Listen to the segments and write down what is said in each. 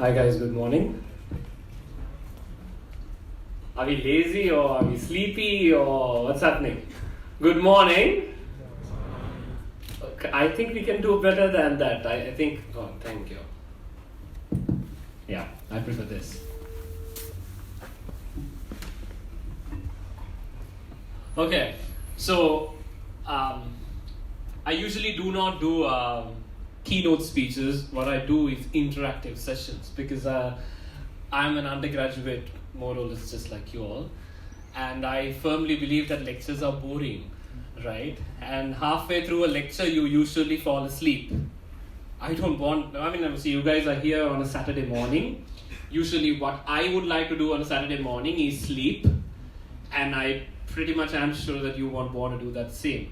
Hi guys, good morning. Are we lazy or are we sleepy or what's happening? Good morning. Okay, I think we can do better than that. I think, oh, thank you. Yeah, I prefer this. Okay, so I usually do not do keynote speeches. What I do is interactive sessions because I'm an undergraduate, more or less just like you all, and I firmly believe that lectures are boring, right? And halfway through a lecture, you usually fall asleep. I see you guys are here on a Saturday morning. Usually what I would like to do on a Saturday morning is sleep, and I pretty much am sure that you won't want to do that same.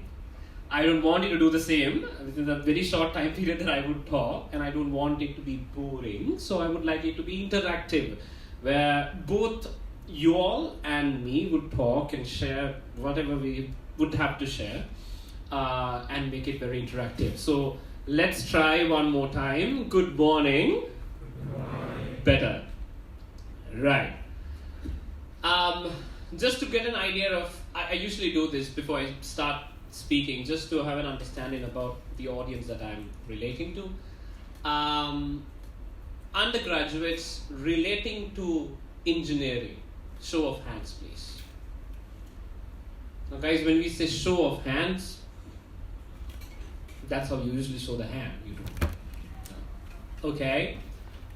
I don't want you to do the same within the very short time period that I would talk, and I don't want it to be boring, so I would like it to be interactive, where both you all and me would talk and share whatever we would have to share, and make it very interactive. So let's try one more time. Good morning. Good morning. Better. Right. Just to get an idea of, I usually do this before I start speaking, just to have an understanding about the audience that I'm relating to. Undergraduates relating to engineering. Show of hands, please. Now guys, when we say show of hands, that's how you usually show the hand. You do. Okay.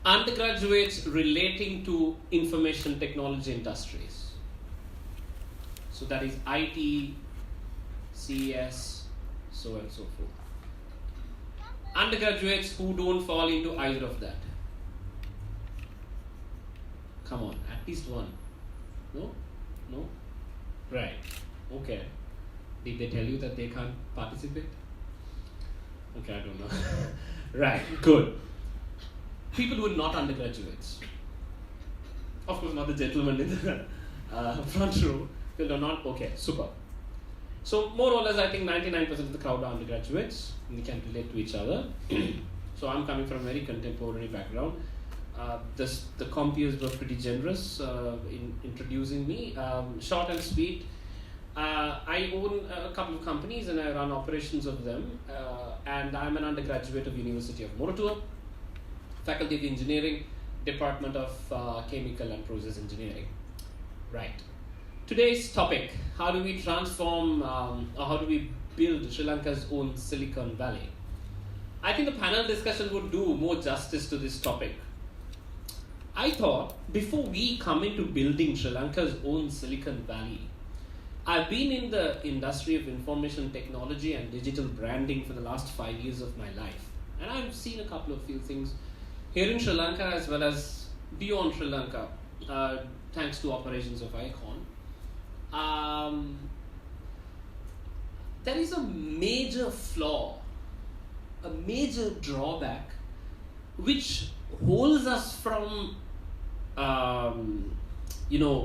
Undergraduates relating to information technology industries. So that is IT, CES, so on and so forth. Undergraduates who don't fall into either of that. Come on, at least one. No? No? Right. Okay. Did they tell you that they can't participate? Okay, I don't know. Right, good. People who are not undergraduates. Of course, not the gentleman in the front row. People are not, okay, super. So more or less, I think 99% of the crowd are undergraduates, and we can relate to each other. So I'm coming from a very contemporary background. The compeers were pretty generous in introducing me. Short and sweet. I own a couple of companies and I run operations of them. And I'm an undergraduate of University of Moratuwa, Faculty of Engineering, Department of Chemical and Process Engineering. Right. Today's topic, how do we transform or how do we build Sri Lanka's own Silicon Valley? I think the panel discussion would do more justice to this topic. I thought before we come into building Sri Lanka's own Silicon Valley, I've been in the industry of information technology and digital branding for the last 5 years of my life. And I've seen a couple of few things here in Sri Lanka as well as beyond Sri Lanka, thanks to operations of IKON. There is a major flaw, a major drawback, which holds us from,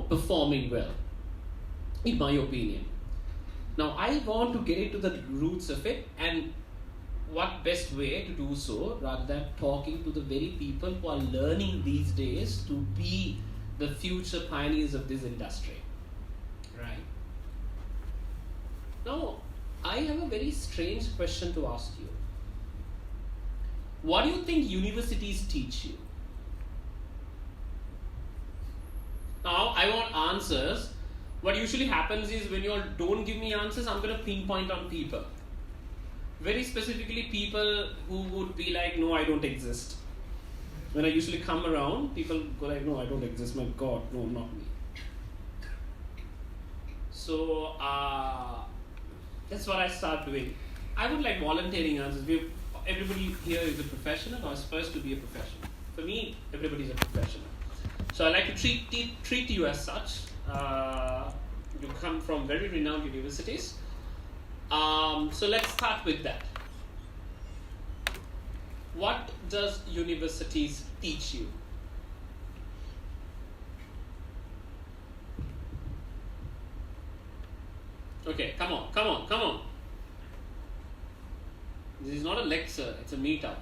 performing well, in my opinion. Now, I want to get into the roots of it, and what best way to do so rather than talking to the very people who are learning these days to be the future pioneers of this industry. Right. Now, I have a very strange question to ask you. What do you think universities teach you? Now, I want answers. What usually happens is when you all don't give me answers, I'm going to pinpoint on people. Very specifically, people who would be like, no, I don't exist. When I usually come around, people go like, no, I don't exist. My God, no, not me. So that's what I start doing. I would like volunteering answers. Everybody here is a professional or supposed to be a professional. For me, everybody is a professional. So I like to treat you as such. You come from very renowned universities. So let's start with that. What does universities teach you? Okay, come on. This is not a lecture, it's a meetup.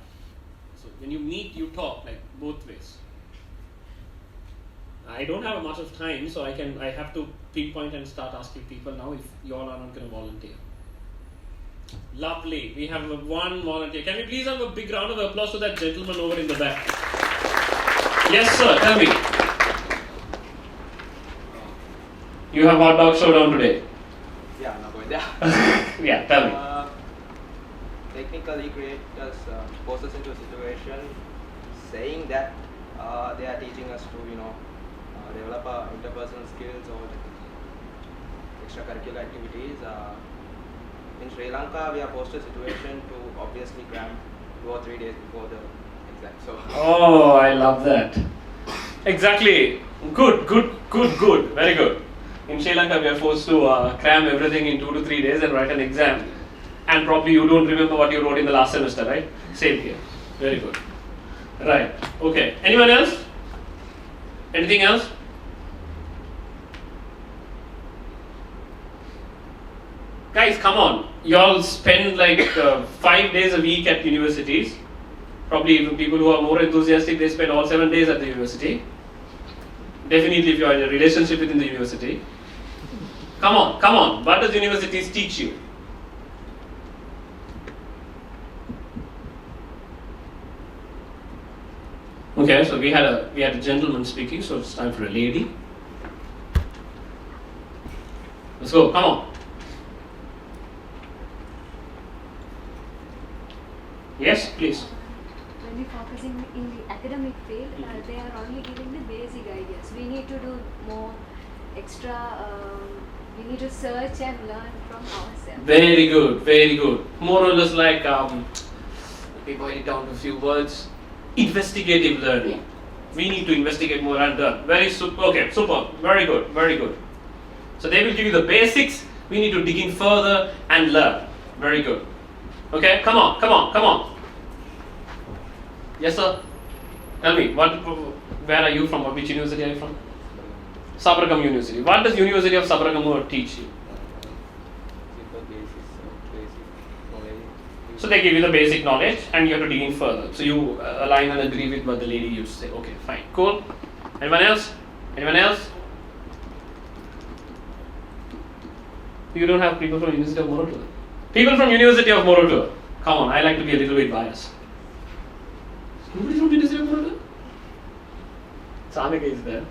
So when you meet, you talk, like both ways. I don't have much of time, so I have to pinpoint and start asking people now if you all are not going to volunteer. Lovely. We have one volunteer. Can we please have a big round of applause to that gentleman over in the back? Yes, sir. Tell me. You have hot dog showdown today. Yeah, I'm not going there. Yeah, tell me. Technically, creators force us into a situation saying that they are teaching us to, develop our interpersonal skills or extracurricular activities. In Sri Lanka, we are forced to a situation to obviously cram 2 or 3 days before the exam. So. Oh, I love that. Exactly. Good. Very good. In Sri Lanka, we are forced to cram everything in 2 to 3 days and write an exam. And probably you don't remember what you wrote in the last semester, right? Same here. Very good. Right. Okay. Anyone else? Anything else? Guys, come on. You all spend like 5 days a week at universities. Probably people who are more enthusiastic, they spend all 7 days at the university. Definitely if you are in a relationship within the university. Come on. What does universities teach you? Okay, so we had a gentleman speaking, so it's time for a lady. Let's go, come on. Yes, please. When we focusing in the academic field, they are only giving the basic ideas. We need to do more extra, we need to search and learn from ourselves. Very good. More or less like, let me boil it down to a few words. Investigative learning. Yeah. We need to investigate more and learn. Okay, super. Very good. So they will give you the basics. We need to dig in further and learn. Very good. Okay, come on. Yes, sir. Tell me, where are you from? Which university are you from? Sabaragam University. What does University of Sabaragam teach you? Simple basic knowledge. So they give you the basic knowledge and you have to dig in further. So you align and agree with what the lady used to say. Okay, fine. Cool. Anyone else? You don't have people from University of Moratuwa? People from University of Moratuwa. Come on, I like to be a little bit biased. Nobody from University of Moratuwa? Samika is there.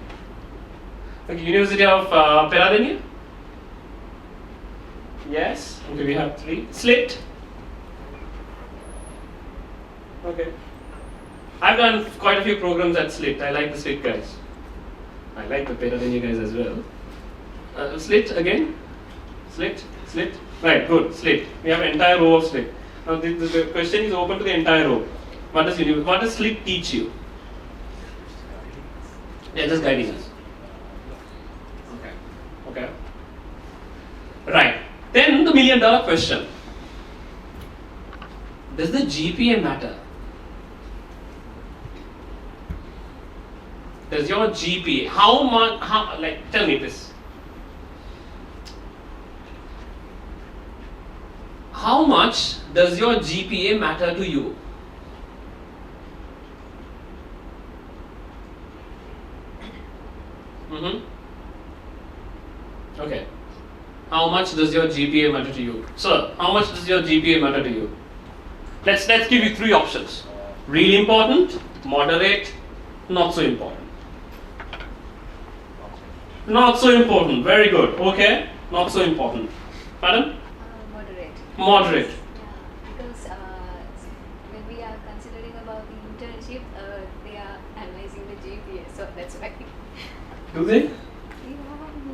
Okay, University of Perera? Yes. Okay, we have 3. Slit. Okay. I've done quite a few programs at Slit. I like the Slit guys. I like the Perera guys as well. Slit again. Slit. Right, good. Slit. We have an entire row of Slit. Now the question is open to the entire row. What does Slit teach you? They're just guiding us. Okay. Right. Then the $1 million question. Does the GPA matter? Does your GPA, tell me this. How much does your GPA matter to you? Okay. How much does your GPA matter to you? Sir, how much does your GPA matter to you? Let's give you 3 options. Really important, moderate, not so important. Not so important, very good. Okay, not so important. Madam? Moderate. Yeah, because when we are considering about the internship, they are analyzing the GPA, so that's why. Do they? Yeah,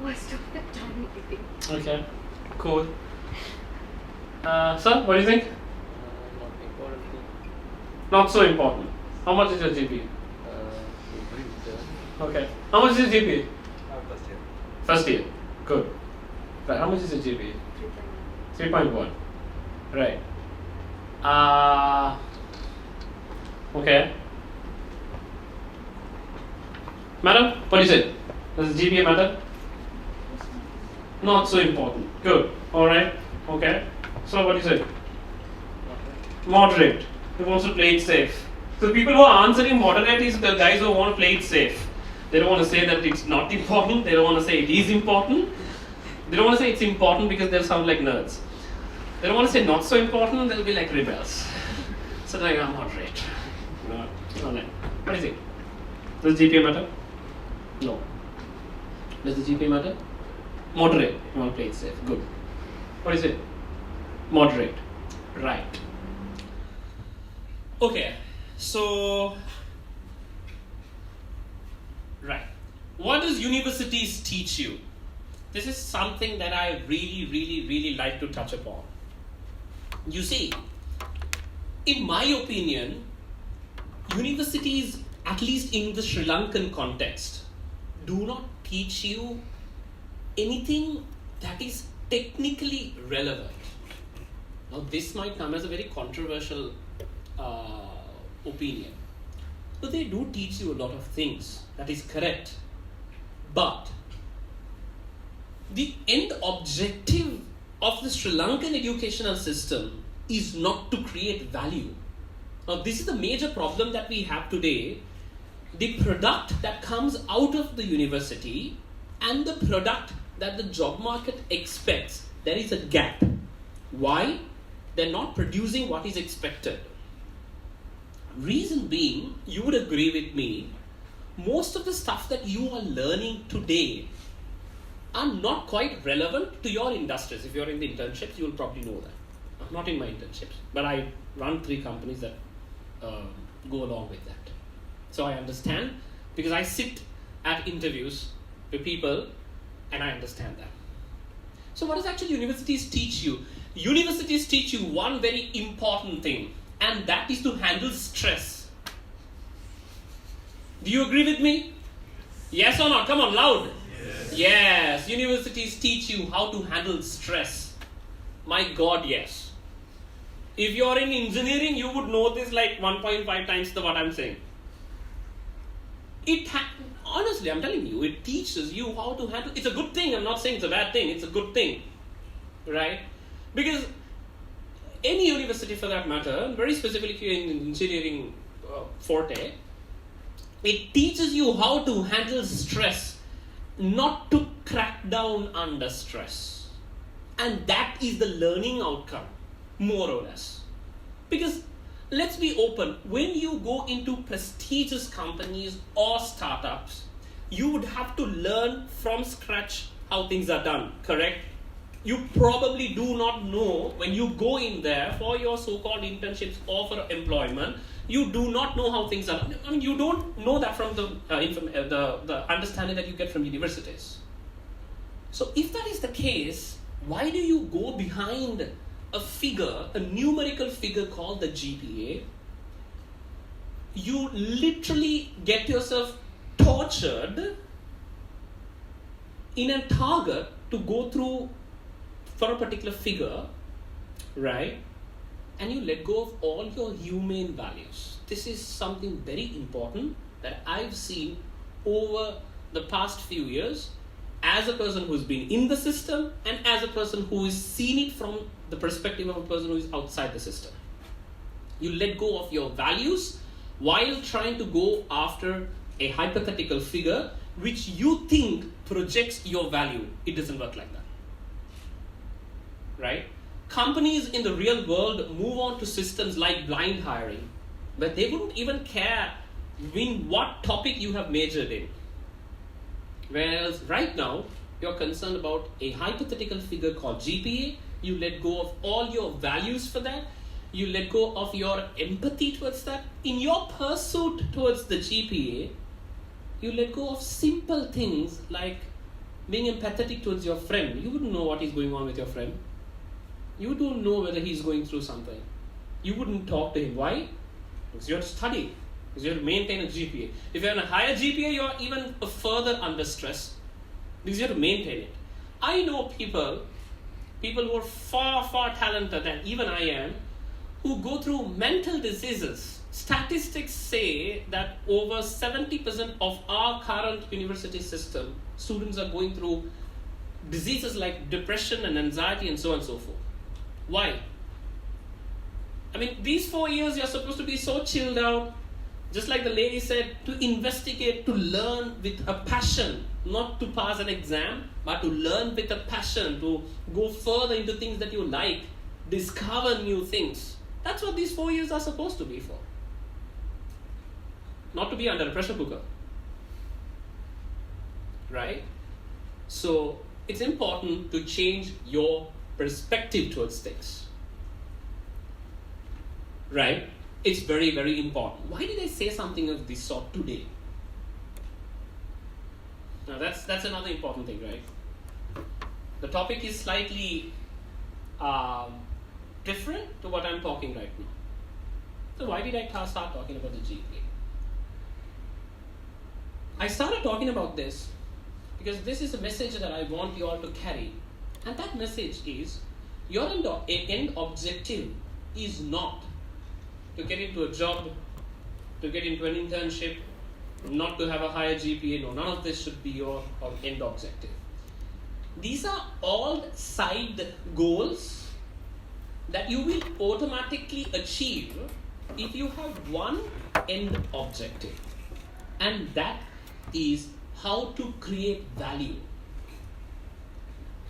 most of the time it is. Okay, cool. Sir, what do you think? Not important. Not so important. How much is your GPA? Okay. How much is your GPA? First year. First year. Good. Right. How much is your GPA? 3.1. Right. Okay. Madam, what do you say? Does the GPA matter? Not so important. Good. Alright. Okay. So what do you say? Moderate. Who wants to play it safe? So people who are answering moderate is the guys who want to play it safe. They don't want to say that it's not important. They don't want to say it is important. They don't want to say it's important because they'll sound like nerds. They don't want to say not so important, they'll be like rebels. So they're like, I'm moderate. What is it? Does GPA matter? No. Does the GPA matter? Moderate. You want to play it safe. Good. What is it? Moderate. Right. Okay. So, right. What does universities teach you? This is something that I really like to touch upon. You see, in my opinion, universities, at least in the Sri Lankan context, do not teach you anything that is technically relevant. Now, this might come as a very controversial opinion. So they do teach you a lot of things, that is correct. But the end objective of the Sri Lankan educational system is not to create value. Now, this is the major problem that we have today. The product that comes out of the university and the product that the job market expects, there is a gap. Why? They're not producing what is expected. Reason being, you would agree with me, most of the stuff that you are learning today are not quite relevant to your industries. If you're in the internships, you will probably know that. I'm not in my internships, but I run 3 companies that go along with that. So I understand, because I sit at interviews with people and I understand that. So what does actually universities teach you? Universities teach you one very important thing, and that is to handle stress. Do you agree with me? Yes or not? Come on, loud. Yes, universities teach you how to handle stress. My God, yes. If you're in engineering, you would know this like 1.5 times what I'm saying. Honestly, I'm telling you, it teaches you how to handle. It's a good thing. I'm not saying it's a bad thing. It's a good thing, right? Because any university, for that matter, very specifically in engineering forte, it teaches you how to handle stress, not to crack down under stress. And that is the learning outcome, more or less. Because let's be open, when you go into prestigious companies or startups, you would have to learn from scratch how things are done, correct? You probably do not know when you go in there for your so-called internships or for employment, you do not know how things are done. I mean, you don't know that from the understanding that you get from universities. So if that is the case, why do you go behind a figure, a numerical figure called the GPA? You literally get yourself tortured in a target to go through for a particular figure, right? And you let go of all your humane values. This is something very important that I've seen over the past few years as a person who's been in the system and as a person who has seen it from the perspective of a person who is outside the system. You let go of your values while trying to go after a hypothetical figure which you think projects your value. It doesn't work like that, right? Companies in the real world move on to systems like blind hiring, where they wouldn't even care in what topic you have majored in. Whereas right now, you're concerned about a hypothetical figure called GPA. You let go of all your values for that. You let go of your empathy towards that. In your pursuit towards the GPA, you let go of simple things like being empathetic towards your friend. You wouldn't know what is going on with your friend. You don't know whether he's going through something. You wouldn't talk to him. Why? Because you have to study. Because you have to maintain a GPA. If you're in a higher GPA, you're even further under stress. Because you have to maintain it. I know people who are far talented than even I am, who go through mental diseases. Statistics say that over 70% of our current university system, students are going through diseases like depression and anxiety and so on and so forth. Why? I mean, these 4 years you're supposed to be so chilled out, Just like the lady said, to investigate, to learn with a passion, not to pass an exam, but to learn with a passion, to go further into things that you like, discover new things. That's what these 4 years are supposed to be for. Not to be under a pressure cooker. Right? So it's important to change your perspective towards things. Right? It's very, very important. Why did I say something of this sort today? Now that's another important thing, right? The topic is slightly different to what I'm talking right now. So why did I start talking about the GPA? I started talking about this because this is a message that I want you all to carry. And that message is, your end objective is not to get into a job, to get into an internship, not to have a higher GPA. No, none of this should be your end objective. These are all side goals that you will automatically achieve if you have one end objective. And that is how to create value.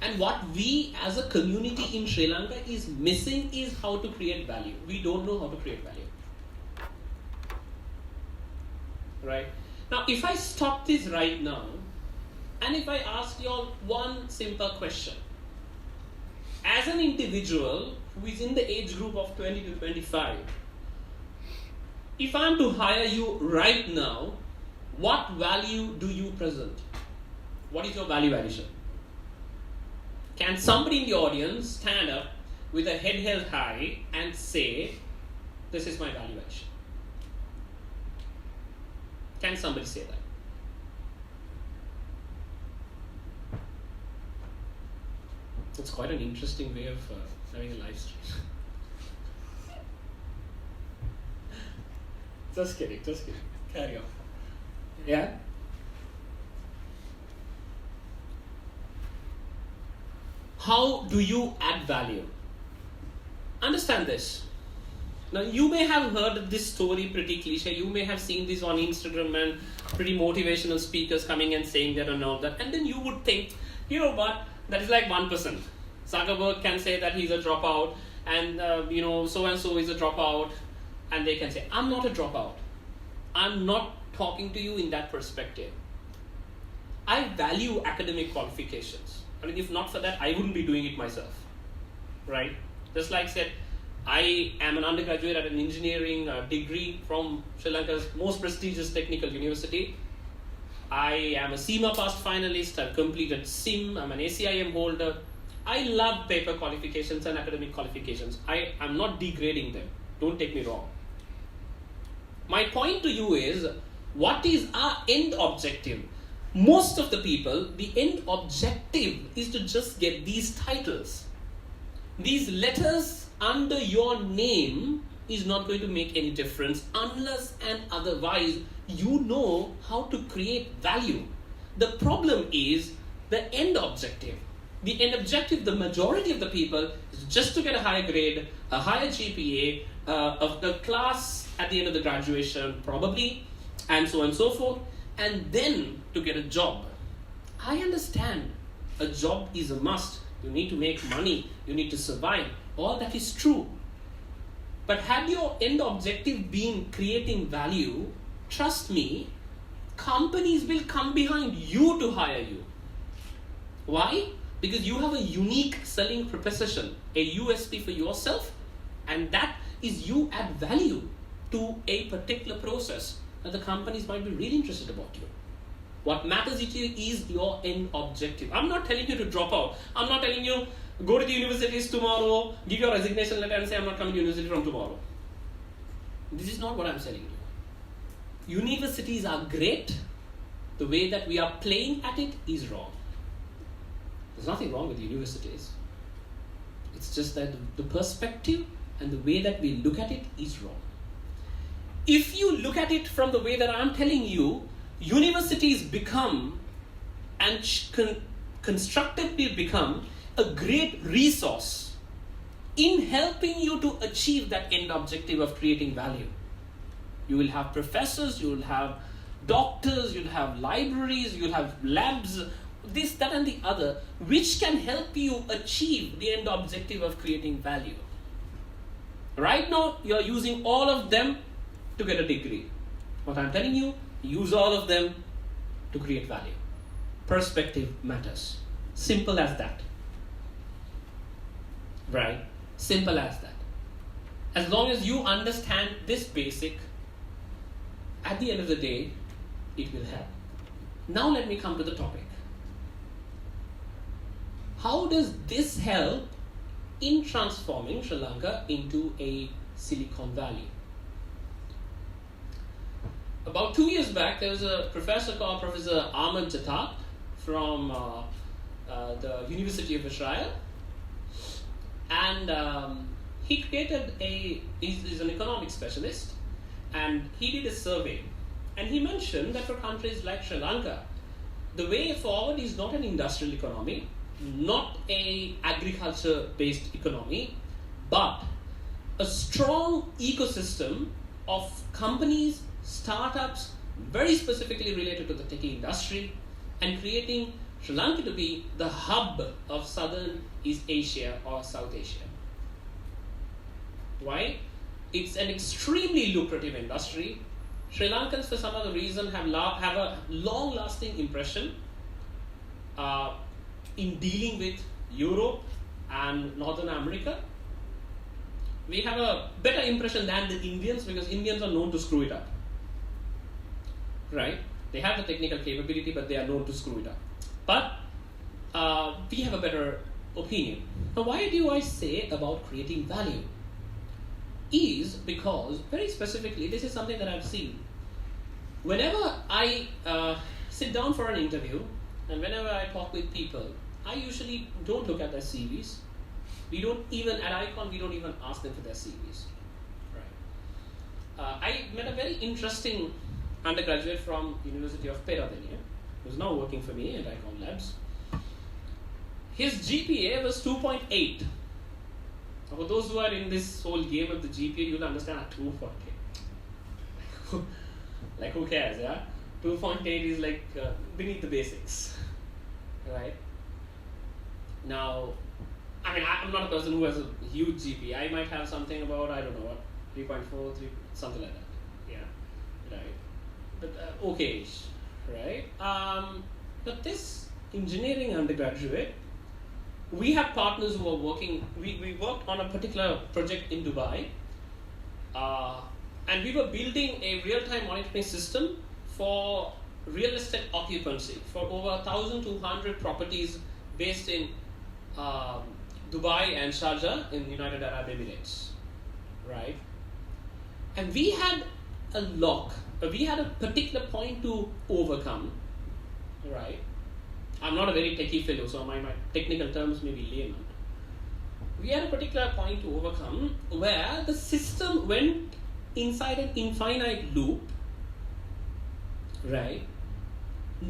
And what we as a community in Sri Lanka is missing is how to create value. We don't know how to create value. Right? Now, if I stop this right now, and if I ask you all one simple question, as an individual who is in the age group of 20 to 25, if I'm to hire you right now, what value do you present? What is your value addition? Can somebody in the audience stand up with a head held high and say, this is my value addition? Can somebody say that? It's quite an interesting way of having a live stream. Just kidding. Carry on. Yeah? How do you add value? Understand this. Now, you may have heard this story pretty cliche. You may have seen this on Instagram and pretty motivational speakers coming and saying that and all that. And then you would think, you know what, that is like 1%. Zuckerberg can say that he's a dropout, and so-and-so is a dropout. And they can say, I'm not a dropout. I'm not talking to you in that perspective. I value academic qualifications. I mean, if not for that, I wouldn't be doing it myself. Right? Just like I said, I am an undergraduate at an engineering degree from Sri Lanka's most prestigious technical university. I am a CIMA past finalist. I've completed CIM. I'm an ACIM holder. I love paper qualifications and academic qualifications. I am not degrading them. Don't take me wrong. My point to you is, what is our end objective? Most of the people, the end objective is to just get these titles. These letters under your name is not going to make any difference unless and otherwise you know how to create value. The problem is the end objective. The end objective, the majority of the people, is just to get a higher grade, a higher GPA, of the class at the end of the graduation, probably, and so on and so forth, and then to get a job. I understand a job is a must. You need to make money. You need to survive. All that is true. But had your end objective been creating value, trust me, companies will come behind you to hire you. Why? Because you have a unique selling proposition, a USP for yourself, and that is you add value to a particular process that the companies might be really interested about you. What matters to you is your end objective. I'm not telling you to drop out. I'm not telling you go to the universities tomorrow, give your resignation letter and say I'm not coming to university from tomorrow. This is not what I'm telling you. Universities are great. The way that we are playing at it is wrong. There's nothing wrong with universities. It's just that the perspective and the way that we look at it is wrong. If you look at it from the way that I'm telling you, universities become and constructively become a great resource in helping you to achieve that end objective of creating value. You will have professors, you will have doctors, you'll have libraries, you'll have labs, this, that, and the other, which can help you achieve the end objective of creating value. Right now, you're using all of them to get a degree. What I'm telling you, use all of them to create value. Perspective matters. Simple as that. Right? Simple as that. As long as you understand this basic, at the end of the day, it will help. Now let me come to the topic. How does this help in transforming Sri Lanka into a Silicon Valley? About 2 years back, there was a professor called Professor Ahmed Jatat from the University of Israel, and he created he's an economic specialist, and he did a survey, and he mentioned that for countries like Sri Lanka, the way forward is not an industrial economy, not a agriculture-based economy, but a strong ecosystem of companies, startups, very specifically related to the tech industry, and creating Sri Lanka to be the hub of Southern East Asia or South Asia. Why? It's an extremely lucrative industry. Sri Lankans, for some other reason, have a long-lasting impression in dealing with Europe and Northern America. We have a better impression than the Indians, because Indians are known to screw it up. Right? They have the technical capability, but they are known to screw it up. But we have a better opinion. Now, why do I say about creating value? Is because, very specifically, this is something that I've seen. Whenever I sit down for an interview, and whenever I talk with people, I usually don't look at their CVs. We don't even, at IKON, we don't even ask them for their CVs. Right? I met a very interesting undergraduate from University of Perera, who's now working for me at IKON Labs. His GPA was 2.8. For those who are in this whole game of the GPA, you'll understand 2.8. Like, who cares, yeah? 2.8 is like beneath the basics, right? Now, I mean, I'm not a person who has a huge GPA. I might have something about, I don't know what, 3.4, 3, something like that. Yeah, right. But okay-ish, right? But this engineering undergraduate, we have partners who are working, we worked on a particular project in Dubai, and we were building a real-time monitoring system for real estate occupancy for over 1,200 properties based in Dubai and Sharjah in the United Arab Emirates, right? And we had a lock, we had a particular point to overcome, right? I'm not a very techie fellow, so my technical terms may be layman. We had a particular point to overcome where the system went inside an infinite loop, right?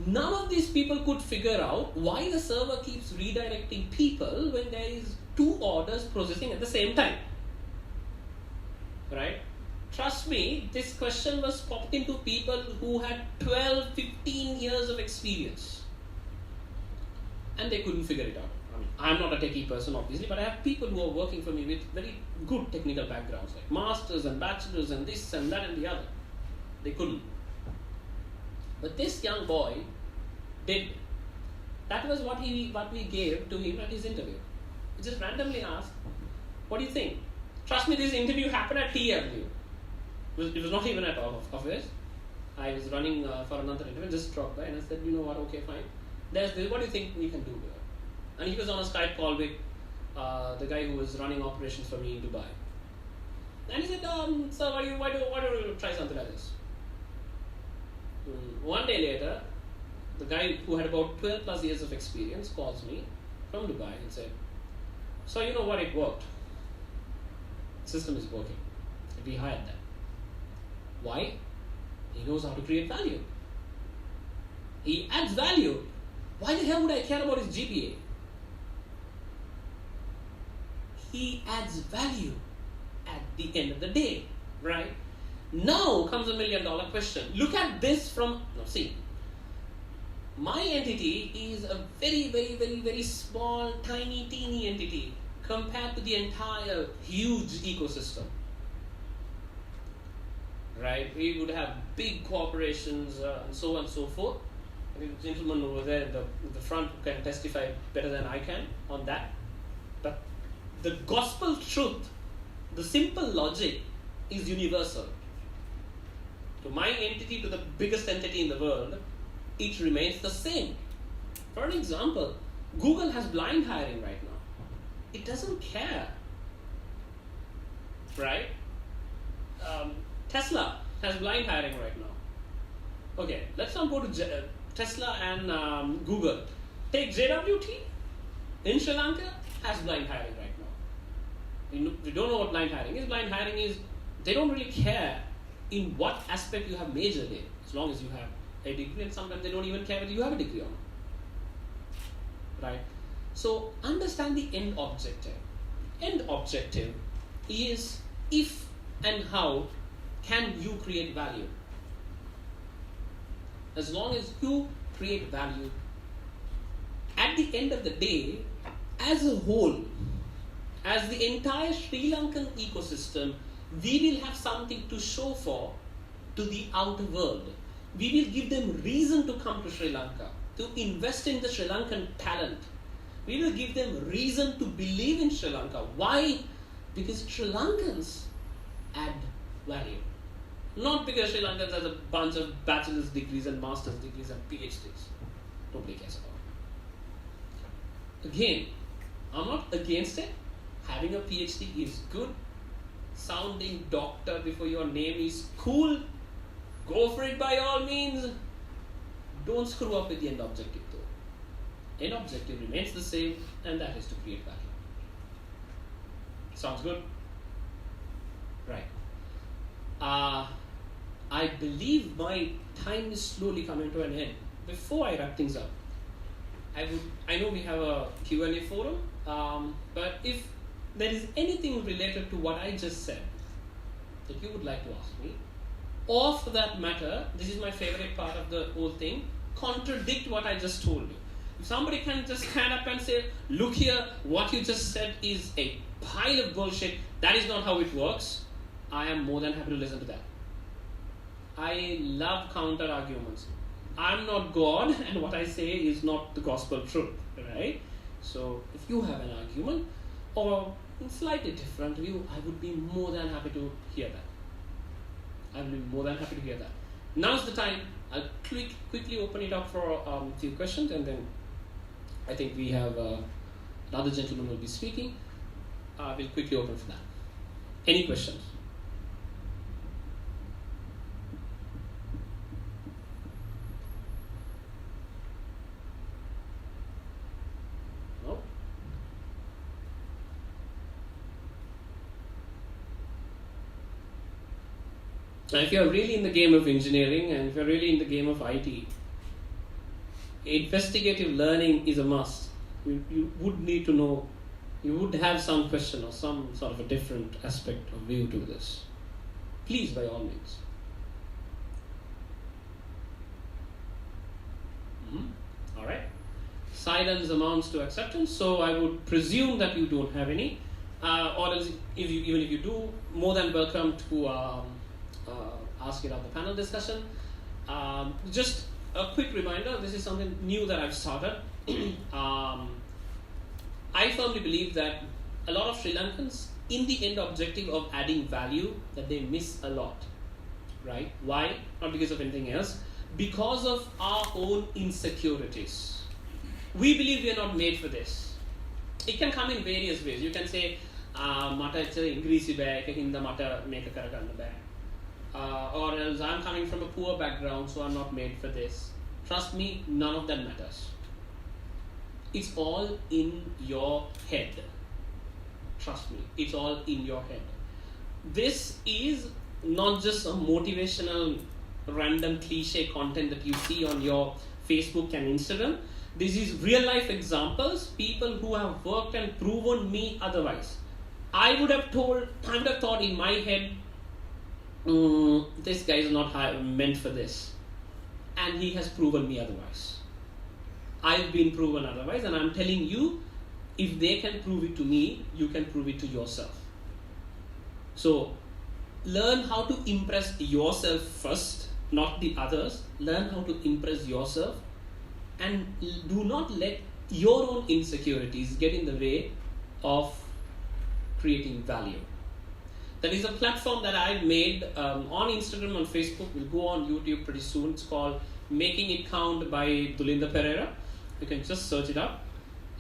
None of these people could figure out why the server keeps redirecting people when there is 2 orders processing at the same time, right? Trust me, this question was popped into people who had 12, 15 years of experience, and they couldn't figure it out. I mean, I'm not a techie person, obviously, but I have people who are working for me with very good technical backgrounds, like masters and bachelors and this and that and the other. They couldn't. But this young boy did. That was what we gave to him at his interview. We just randomly asked, what do you think? Trust me, this interview happened at TW. It was not even at our office. I was running for another interview, just dropped by, and I said, you know what, okay, fine. There's this, what do you think we can do here? And he was on a Skype call with the guy who was running operations for me in Dubai. And he said, sir, why don't you try something like this? One day later, the guy who had about 12 plus years of experience calls me from Dubai and said, so you know what, it worked. The system is working. We hired them. Why? He knows how to create value. He adds value. Why the hell would I care about his GPA? He adds value at the end of the day, right? Now comes $1 million question. Look at this from, see, my entity is a very, very, very, very small, tiny, teeny entity compared to the entire huge ecosystem. Right? We would have big corporations and so on and so forth. I think the gentleman over there in the front can testify better than I can on that. But the gospel truth, the simple logic is universal. To my entity, to the biggest entity in the world, it remains the same. For an example, Google has blind hiring right now. It doesn't care. Right? Tesla has blind hiring right now. Okay, let's not go to Tesla and Google. Take JWT in Sri Lanka has blind hiring right now. You don't know what blind hiring is. Blind hiring is they don't really care in what aspect you have majored in, as long as you have a degree, and sometimes they don't even care whether you have a degree or not. Right? So understand the end objective. End objective is if and how can you create value. As long as you create value, at the end of the day, as a whole, as the entire Sri Lankan ecosystem, we will have something to show for to the outer world. We will give them reason to come to Sri Lanka, to invest in the Sri Lankan talent. We will give them reason to believe in Sri Lanka. Why? Because Sri Lankans add value. Not because Sri Lankans has a bunch of bachelor's degrees and master's degrees and PhDs. Nobody cares about it. Again, I'm not against it. Having a PhD is good. Sounding doctor before your name is cool. Go for it by all means. Don't screw up with the end objective though. End objective remains the same, and that is to create value. Sounds good? Right. I believe my time is slowly coming to an end. Before I wrap things up, I know we have a Q&A forum, but if there is anything related to what I just said that you would like to ask me, or for that matter, this is my favorite part of the whole thing, contradict what I just told you. If somebody can just stand up and say, look here, what you just said is a pile of bullshit, that is not how it works, I am more than happy to listen to that. I love counter arguments. I'm not God, and what I say is not the gospel truth, right? So if you have an argument or a slightly different view, I would be more than happy to hear that. I would be more than happy to hear that. Now's the time. I'll quickly open it up for a few questions, and then I think we have another gentleman will be speaking. We'll quickly open for that. Any questions? Now, if you're really in the game of engineering and if you're really in the game of IT, investigative learning is a must. You would need to know, you would have some question or some sort of a different aspect of view to this. Please, by all means. All right. Silence amounts to acceptance, so I would presume that you don't have any. Or else, even if you do, more than welcome to ask it at the panel discussion. Just a quick reminder, this is something new that I've started. I firmly believe that a lot of Sri Lankans, in the end objective of adding value, that they miss a lot, right? Why? Not because of anything else, because of our own insecurities. We believe we are not made for this. It can come in various ways. You can say, mata English ba එක හින්දා මට මේක කරගන්න බෑ. Or else I'm coming from a poor background, so I'm not made for this. Trust me, none of that matters. It's all in your head. Trust me, it's all in your head. This is not just a motivational, random cliche content that you see on your Facebook and Instagram. This is real life examples, people who have worked and proven me otherwise. I would have thought in my head, this guy is not meant for this. And he has proven me otherwise. I've been proven otherwise, and I'm telling you, if they can prove it to me, you can prove it to yourself. So learn how to impress yourself first, not the others. Learn how to impress yourself, and do not let your own insecurities get in the way of creating value. There is a platform that I've made on Instagram, on Facebook, will go on YouTube pretty soon. It's called Making It Count by Dulinda Perera. You can just search it up.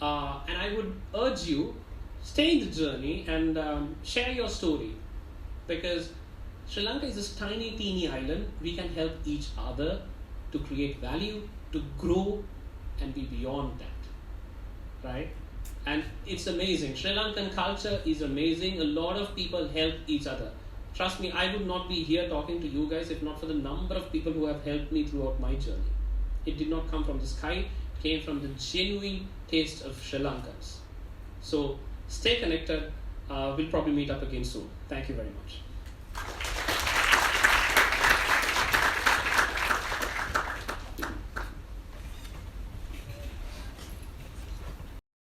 And I would urge you, stay in the journey and share your story. Because Sri Lanka is this tiny, teeny island. We can help each other to create value, to grow, and be beyond that. Right? And it's amazing. Sri Lankan culture is amazing. A lot of people help each other. Trust me, I would not be here talking to you guys if not for the number of people who have helped me throughout my journey. It did not come from the sky. It came from the genuine taste of Sri Lankans. So stay connected. We'll probably meet up again soon. Thank you very much.